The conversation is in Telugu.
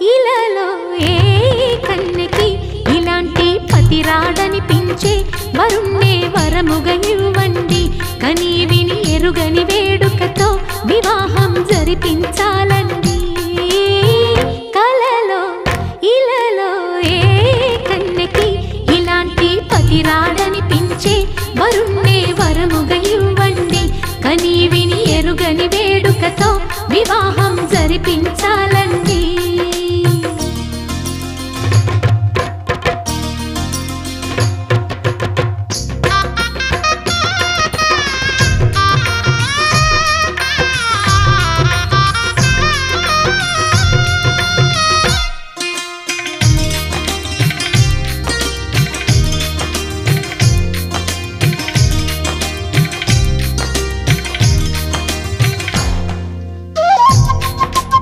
ఇలాలో ఏ కన్నెకి ఇలాంటి పతి రాడనిపించే వరుణ్ణే వరముగా ఇవ్వండి. కని విని ఎరుగని వేడుకతో వివాహం జరిపించాలి.